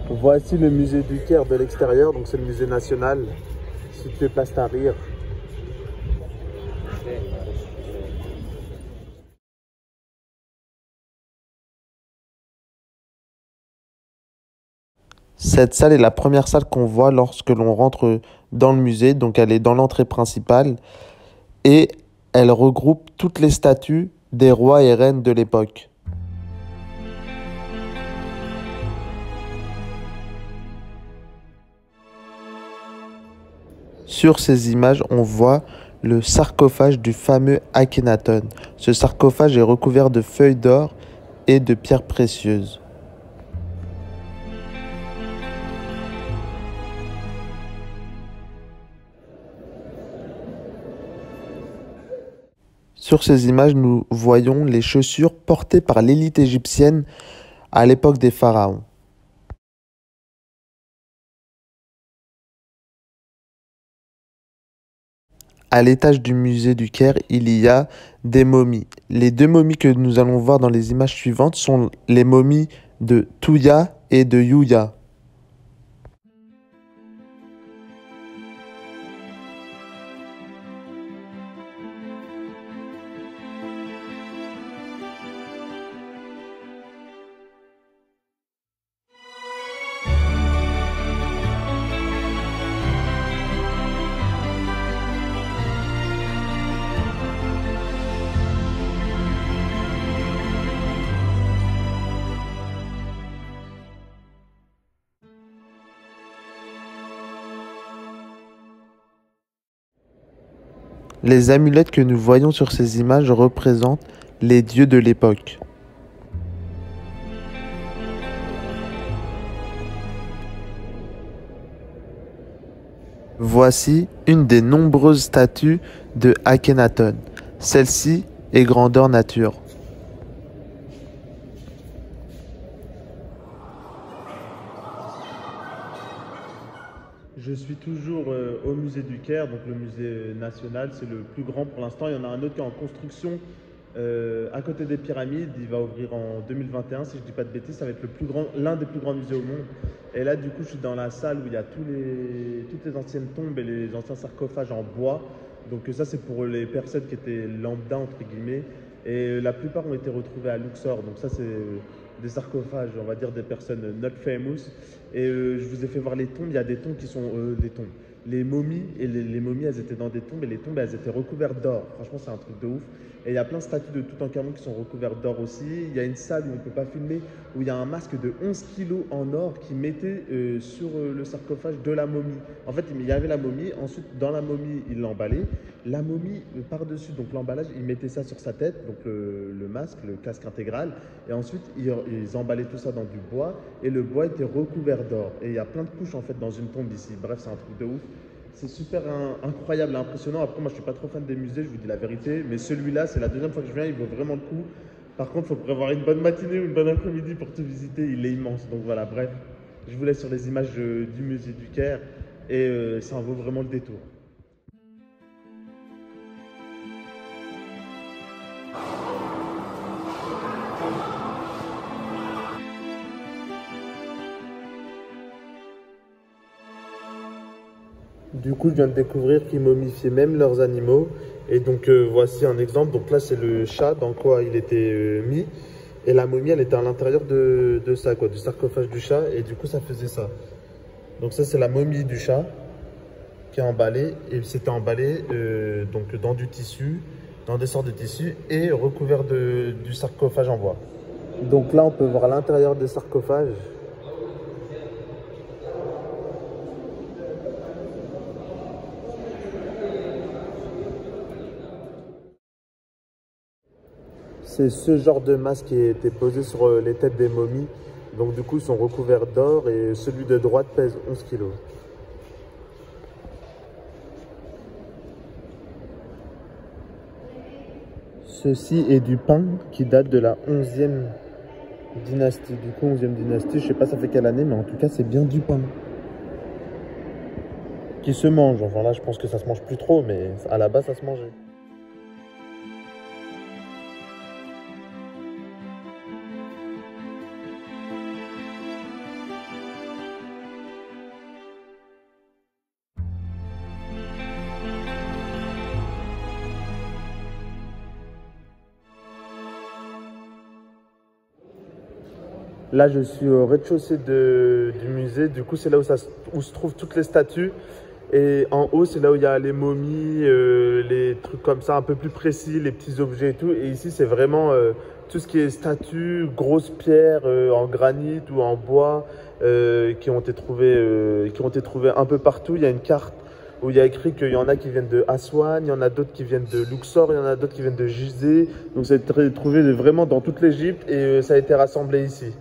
Voici le musée du Caire de l'extérieur, donc c'est le musée national. Si tu te places à rire. Cette salle est la première salle qu'on voit lorsque l'on rentre dans le musée, donc elle est dans l'entrée principale et elle regroupe toutes les statues des rois et reines de l'époque. Sur ces images, on voit le sarcophage du fameux Akhenaton. Ce sarcophage est recouvert de feuilles d'or et de pierres précieuses. Sur ces images, nous voyons les chaussures portées par l'élite égyptienne à l'époque des pharaons. À l'étage du musée du Caire, il y a des momies. Les deux momies que nous allons voir dans les images suivantes sont les momies de Touya et de Youya. Les amulettes que nous voyons sur ces images représentent les dieux de l'époque. Voici une des nombreuses statues de Akhenaton. Celle-ci est grandeur nature. Je suis toujours au musée du Caire, donc le musée national, c'est le plus grand pour l'instant. Il y en a un autre qui est en construction à côté des pyramides. Il va ouvrir en 2021, si je ne dis pas de bêtises. Ça va être l'un des plus grands musées au monde. Et là, du coup, je suis dans la salle où il y a toutes les anciennes tombes et les anciens sarcophages en bois. Donc ça, c'est pour les personnes qui étaient lambda, entre guillemets. Et la plupart ont été retrouvés à Luxor. Donc ça, c'est des sarcophages, on va dire, des personnes not famous. Et je vous ai fait voir les tombes. Il y a des tombes qui sont des tombes. Les momies, et les momies, elles étaient dans des tombes, et les tombes, elles étaient recouvertes d'or. Franchement, c'est un truc de ouf. Et il y a plein de statues de Toutankhamon qui sont recouvertes d'or aussi. Il y a une salle où on ne peut pas filmer, où il y a un masque de 11 kilos en or qui mettait sur le sarcophage de la momie. En fait, il y avait la momie. Ensuite, dans la momie, il l'emballait. La momie, par-dessus, donc l'emballage, il mettait ça sur sa tête, donc le masque, le casque intégral. Et ensuite, ils emballaient tout ça dans du bois. Et le bois était recouvert d'or. Et il y a plein de couches, en fait, dans une tombe ici. Bref, c'est un truc de ouf. C'est super incroyable et impressionnant. Après, moi, je suis pas trop fan des musées, je vous dis la vérité. Mais celui-là, c'est la deuxième fois que je viens, il vaut vraiment le coup. Par contre, il faut prévoir une bonne matinée ou une bonne après-midi pour tout visiter. Il est immense. Donc voilà, bref. Je vous laisse sur les images du musée du Caire. Et ça en vaut vraiment le détour. Du coup, je viens de découvrir qu'ils momifiaient même leurs animaux. Et donc, voici un exemple. Donc là, c'est le chat dans quoi il était mis. Et la momie, elle était à l'intérieur de ça, quoi, du sarcophage du chat. Et du coup, ça faisait ça. Donc ça, c'est la momie du chat qui est emballée. Et c'était emballé donc dans du tissu, dans des sortes de tissus et recouvert du sarcophage en bois. Donc là, on peut voir l'intérieur des sarcophages. C'est ce genre de masque qui a été posé sur les têtes des momies. Donc du coup, ils sont recouverts d'or et celui de droite pèse 11 kilos. Ceci est du pain qui date de la 11e dynastie. Du coup, 11e dynastie, je sais pas ça fait quelle année, mais en tout cas, c'est bien du pain. Qui se mange. Enfin là, je pense que ça se mange plus trop, mais à la base, ça se mangeait. Là, je suis au rez-de-chaussée du musée. Du coup, c'est là où se trouvent toutes les statues. Et en haut, c'est là où il y a les momies, les trucs comme ça, un peu plus précis, les petits objets et tout. Et ici, c'est vraiment tout ce qui est statues, grosses pierres en granit ou en bois qui ont été trouvées un peu partout. Il y a une carte où il y a écrit qu'il y en a qui viennent de Aswan, il y en a d'autres qui viennent de Luxor, il y en a d'autres qui viennent de Gizeh. Donc, ça a été trouvé vraiment dans toute l'Égypte et ça a été rassemblé ici.